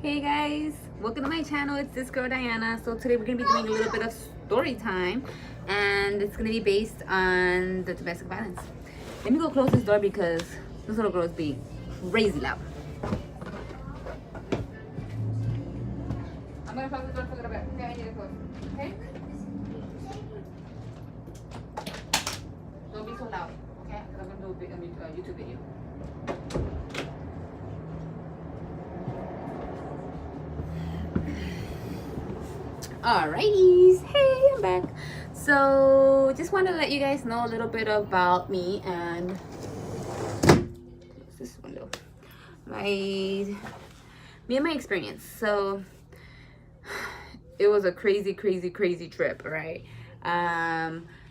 Hey guys, welcome to my channel. It's this girl Diana. So today we're gonna be doing a little bit of story time, and it's gonna be based on the domestic violence. Let me go close this door because this little girl is being crazy loud. I'm gonna close the door for a little bit. Okay, I need to close. Okay? Don't be so loud. Okay? Because I'm gonna do a YouTube video. Alrighties, hey, I'm back. So just want to let you guys know a little bit about me and this window, me and my experience. So it was a crazy trip, right?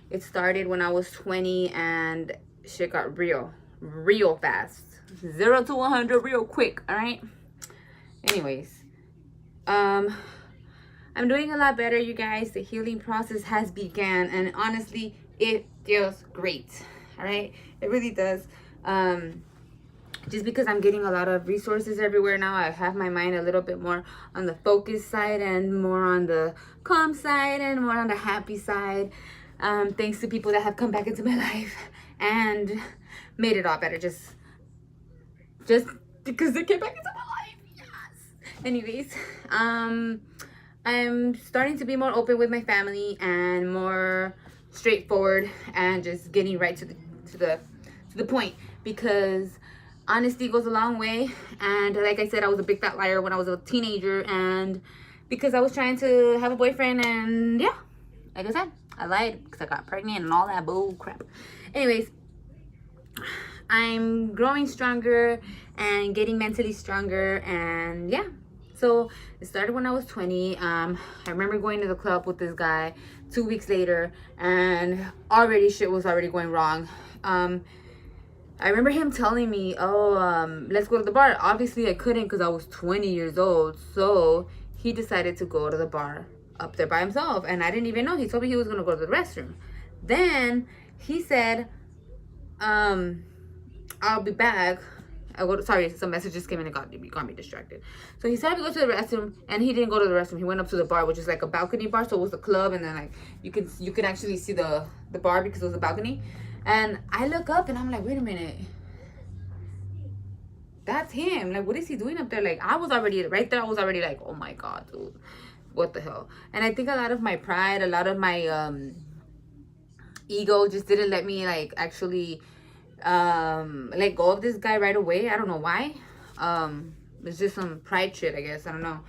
It started when I was 20 and shit got real fast. 0 to 100 real quick. All right, anyways, I'm doing a lot better, you guys. The healing process has began, and honestly, it feels great. All right, it really does. Just because I'm getting a lot of resources everywhere now, I have my mind a little bit more on the focus side and more on the calm side and more on the happy side. Thanks to people that have come back into my life and made it all better. Just because they came back into my life. Yes. Anyways, I'm starting to be more open with my family and more straightforward and just getting right to the point, because honesty goes a long way. And like I said, I was a big fat liar when I was a teenager, and because I was trying to have a boyfriend, and yeah, like I said, I lied because I got pregnant and all that bull crap. Anyways, I'm growing stronger and getting mentally stronger, and yeah. So it started when I was 20. I remember going to the club with this guy 2 weeks later, and already shit was already going wrong. I remember him telling me, let's go to the bar. Obviously I couldn't because I was 20 years old. So he decided to go to the bar up there by himself, and I didn't even know. He told me he was going to go to the restroom. Then he said, I'll be back. Sorry, some messages came in and got me distracted. So he said to go to the restroom, and he didn't go to the restroom. He went up to the bar, which is like a balcony bar. So it was a club, and then like you could actually see the bar because it was a balcony. And I look up and I'm like, wait a minute, that's him. Like, what is he doing up there? Like, I was already right there. I was already like, oh my god, dude, what the hell? And I think a lot of my pride, a lot of my ego just didn't let me like actually let go of this guy right away. I don't know why. It's just some pride shit, I guess. I don't know.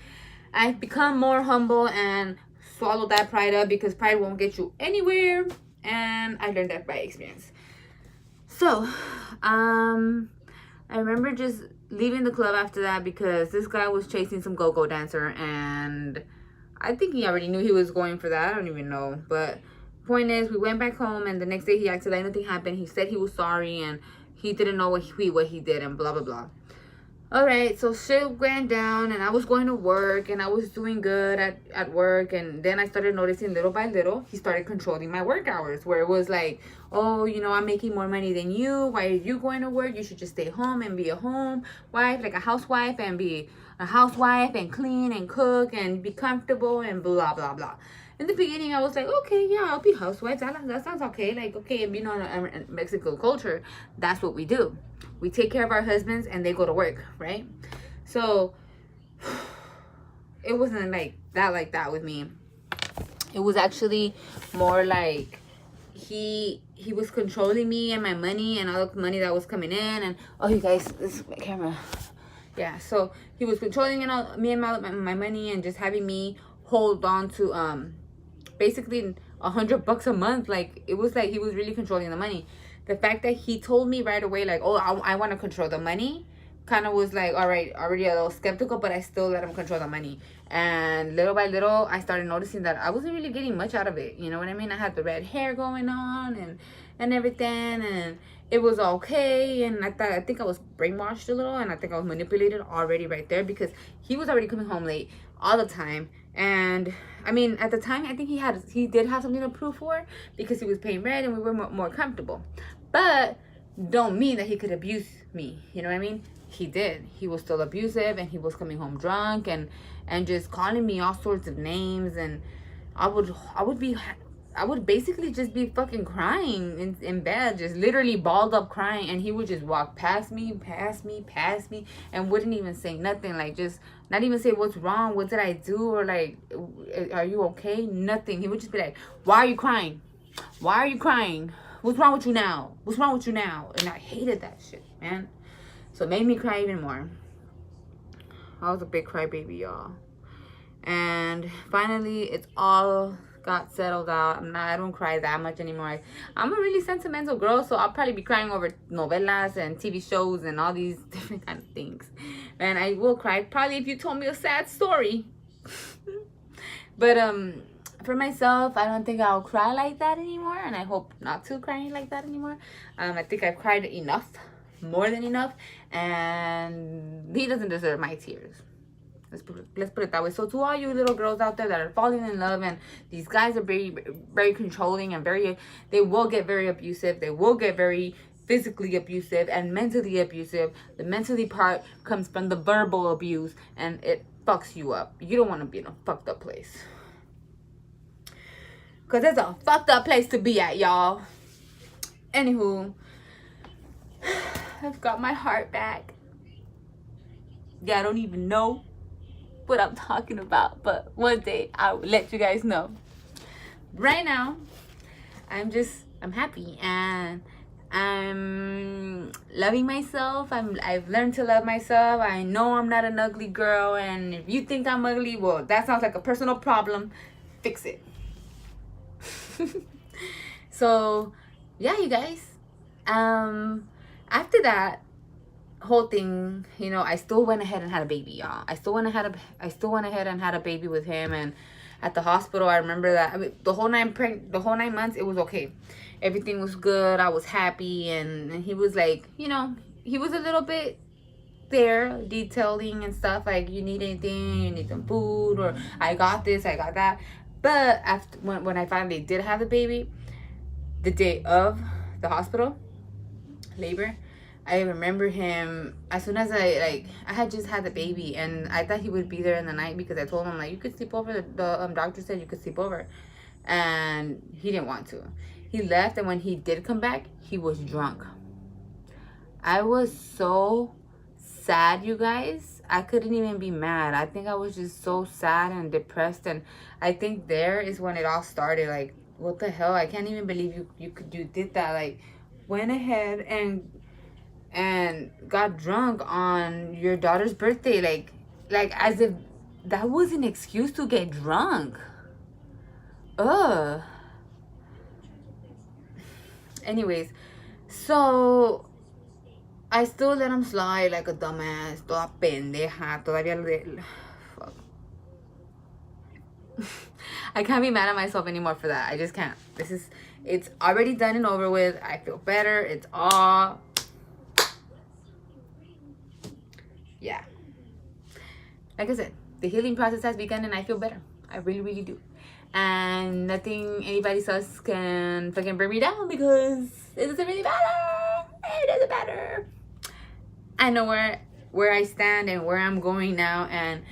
I've become more humble and swallowed that pride up, because pride won't get you anywhere, and I learned that by experience. So I remember just leaving the club after that because this guy was chasing some go-go dancer, and I think he already knew he was going for that. I don't even know, but point is, we went back home, and the next day he acted like nothing happened. He said he was sorry and he didn't know what he did, and blah blah blah. All right, so shit went down, and I was going to work, and I was doing good at work, and then I started noticing little by little he started controlling my work hours, where it was like, oh, you know, I'm making more money than you. Why are you going to work? You should just stay home and be a home wife, like a housewife, and be a housewife and clean and cook and be comfortable and blah blah blah. In the beginning, I was like, okay, yeah, I'll be housewife. That sounds okay. Like, okay, you know, in Mexican culture, that's what we do. We take care of our husbands and they go to work, right? So it wasn't like that with me. It was actually more like he was controlling me and my money and all the money that was coming in. And oh, you guys, this is my camera. Yeah, so he was controlling me and my money, and just having me hold on to basically $100 a month. Like, it was like he was really controlling the money. The fact that he told me right away, like, oh, I want to control the money, kind of was like, all right, already a little skeptical, but I still let him control the money. And little by little, I started noticing that I wasn't really getting much out of it. You know what I mean? I had the red hair going on and everything, and it was okay. And I think I was brainwashed a little, and I think I was manipulated already right there, because he was already coming home late all the time. And I mean, at the time, I think he did have something to prove for, because he was paying rent and we were more comfortable. But don't mean that he could abuse me. You know what I mean? he did. He was still abusive, and he was coming home drunk, and just calling me all sorts of names. And I would basically just be fucking crying in bed, just literally balled up crying. And he would just walk past me, and wouldn't even say nothing. Like, just not even say, what's wrong? What did I do? Or like, are you okay? Nothing. He would just be like, why are you crying? Why are you crying? What's wrong with you now? What's wrong with you now? And I hated that shit, man. So it made me cry even more. I was a big crybaby, y'all. And finally, it's all got settled out. I don't cry that much anymore. I'm a really sentimental girl, so I'll probably be crying over novelas and TV shows and all these different kind of things. And I will cry probably if you told me a sad story. But for myself, I don't think I'll cry like that anymore, and I hope not to cry like that anymore. I think I've cried enough, more than enough, and he doesn't deserve my tears. Let's put it that way. So to all you little girls out there that are falling in love, and these guys are very, very controlling, and they will get very abusive. They will get very physically abusive and mentally abusive. The mentally part comes from the verbal abuse, and it fucks you up. You don't want to be in a fucked up place. Because it's a fucked up place to be at, y'all. Anywho, I've got my heart back. Yeah, I don't even know what I'm talking about, but one day I will let you guys know. Right now, I'm happy, and I'm loving myself. I've learned to love myself. I know I'm not an ugly girl, and if you think I'm ugly, well, that sounds like a personal problem. Fix it. So yeah, you guys, after that whole thing, I still went ahead and had a baby, y'all. I still went ahead and had a baby with him. And at the hospital, I remember that, I mean, the whole 9 months, it was okay. Everything was good. I was happy. And he was like, he was a little bit there detailing and stuff, like, you need anything, you need some food, or I got this, I got that. But after when I finally did have the baby, the day of the hospital labor, I remember him, as soon as I had just had the baby, and I thought he would be there in the night, because I told him, like, you could sleep over. The doctor said you could sleep over, and he didn't want to. He left, and when he did come back, he was drunk. I was so sad, you guys. I couldn't even be mad. I think I was just so sad and depressed, and I think there is when it all started. Like, what the hell? I can't even believe you did that. Like, went ahead and got drunk on your daughter's birthday, like as if that was an excuse to get drunk. Ugh. Anyways, so I still let him slide like a dumbass, toda pendeja, todavía fuck. I can't be mad at myself anymore for that. I just can't. It's already done and over with. I feel better. It's all, yeah. Like I said, the healing process has begun, and I feel better. I really, really do. And nothing anybody else can fucking bring me down, because it doesn't really matter. It doesn't matter. I know where I stand and where I'm going now, and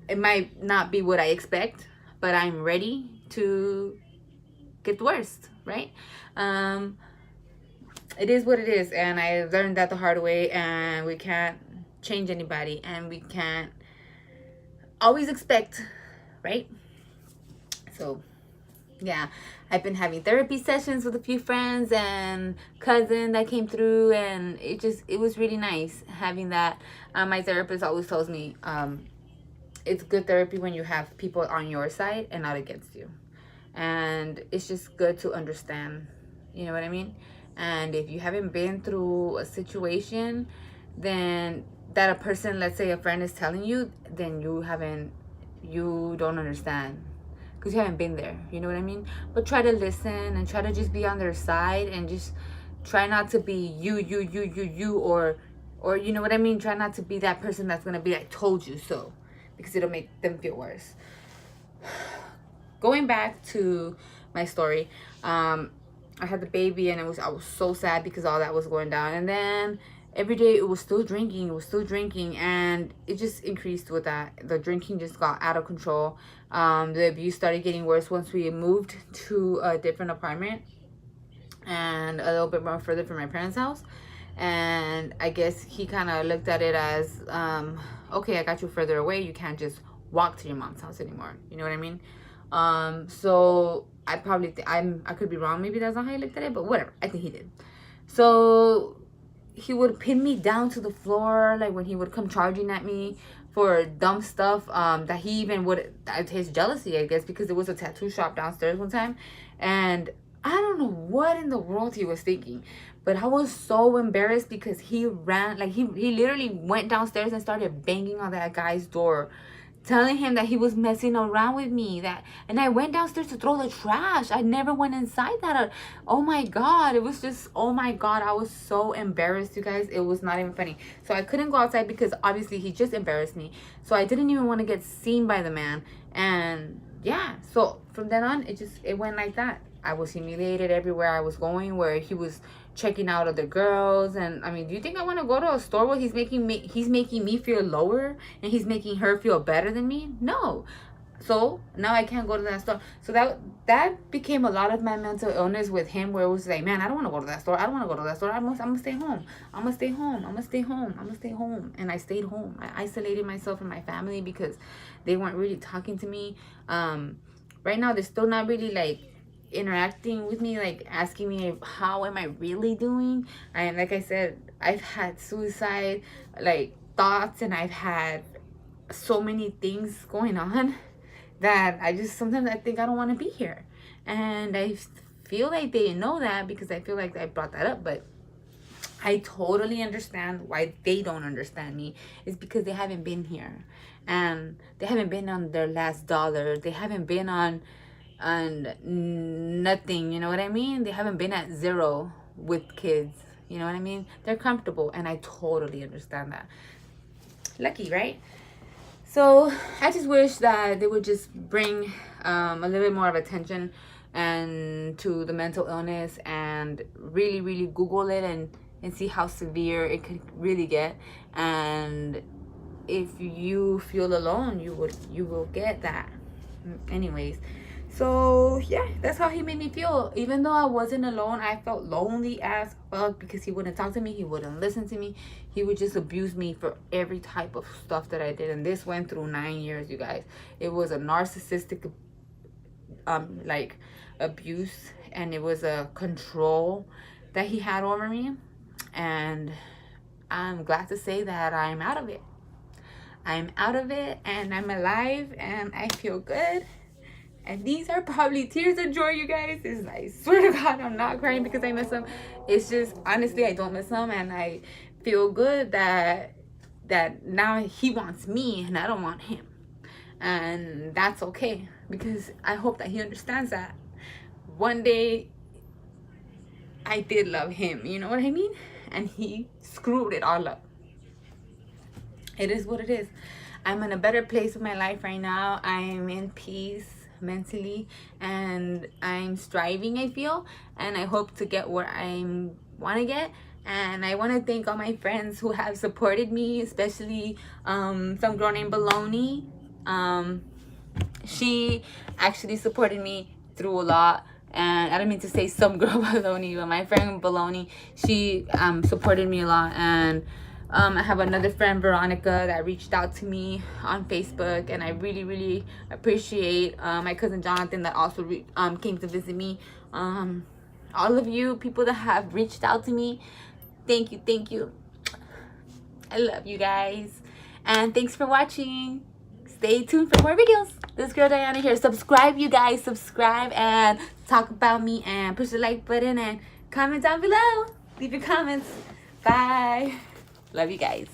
it might not be what I expect, but I'm ready to get the worst, right? It is what it is, and I learned that the hard way, and we can't change anybody, and we can't always expect, right? So yeah, I've been having therapy sessions with a few friends and cousin that came through, and it was really nice having that. My therapist always tells me it's good therapy when you have people on your side and not against you, and it's just good to understand, you know what I mean? And if you haven't been through a situation, then that a person, let's say a friend, is telling you, then you don't understand, because you haven't been there, you know what I mean? But try to listen and try to just be on their side, and just try not to be you, or you know what I mean? Try not to be that person that's gonna be like, told you so, because it'll make them feel worse. Going back to my story, I had the baby, and I was so sad because all that was going down. And then every day it was still drinking, and it just increased with that. The drinking just got out of control. The abuse started getting worse once we moved to a different apartment and a little bit more further from my parents' house. And I guess he kind of looked at it as, okay, I got you further away, you can't just walk to your mom's house anymore, you know what I mean? So I probably I could be wrong, maybe that's not how he looked at it, but whatever, I think he did. So he would pin me down to the floor, like when he would come charging at me for dumb stuff, that he even would, his jealousy, I guess, because there was a tattoo shop downstairs one time, and I don't know what in the world he was thinking, but I was so embarrassed because he ran, like he literally went downstairs and started banging on that guy's door, telling him that he was messing around with me. And I went downstairs to throw the trash. I never went inside that. Oh my God, it was just, oh my God, I was so embarrassed, you guys. It was not even funny. So I couldn't go outside because obviously he just embarrassed me. So I didn't even want to get seen by the man. And yeah, so from then on, it went like that. I was humiliated everywhere I was going, where he was checking out other girls. And I mean, do you think I want to go to a store where he's making me feel lower and he's making her feel better than me? No. So now I can't go to that store. So that became a lot of my mental illness with him, where it was like, man, I don't want to go to that store. I don't want to go to that store. I'm gonna stay home. I'm gonna stay home. I'm gonna stay home. I'm gonna stay home. And I stayed home. I isolated myself from my family because they weren't really talking to me. Right now they're still not really like interacting with me, like asking me how am I really doing. And like I said, I've had suicide like thoughts, and I've had so many things going on that I just sometimes I think I don't want to be here. And I feel like they know that because I feel like I brought that up, but I totally understand why they don't understand me. It's because they haven't been here, and they haven't been on their last dollar. They haven't been on nothing, you know what I mean? They haven't been at zero with kids, you know what I mean? They're comfortable, and I totally understand that. Lucky, right? So I just wish that they would just bring a little bit more of attention and to the mental illness, and really really Google it and see how severe it could really get. And if you feel alone, you will get that anyways. So yeah, that's how he made me feel. Even though I wasn't alone, I felt lonely as fuck because he wouldn't talk to me, he wouldn't listen to me, he would just abuse me for every type of stuff that I did. And this went through 9 years, you guys. It was a narcissistic like abuse, and it was a control that he had over me. And I'm glad to say that I'm out of it. I'm out of it, and I'm alive, and I feel good. And these are probably tears of joy, you guys. I swear to God, I'm not crying because I miss him. It's just, honestly, I don't miss him. And I feel good that now he wants me and I don't want him. And that's okay, because I hope that he understands that one day I did love him. You know what I mean? And he screwed it all up. It is what it is. I'm in a better place with my life right now. I'm in peace mentally, and I'm striving, I feel, and I hope to get where I want to get. And I want to thank all my friends who have supported me, especially some girl named Baloney. She actually supported me through a lot. And I don't mean to say some girl Baloney, but my friend Baloney, she supported me a lot. And I have another friend, Veronica, that reached out to me on Facebook, and I really really appreciate my cousin Jonathan that also came to visit me. All of you people that have reached out to me, thank you. I love you guys, and thanks for watching. Stay tuned for more videos. This girl Diana here. Subscribe, you guys. Subscribe and talk about me, and push the like button and comment down below. Leave your comments. Bye. Love you guys.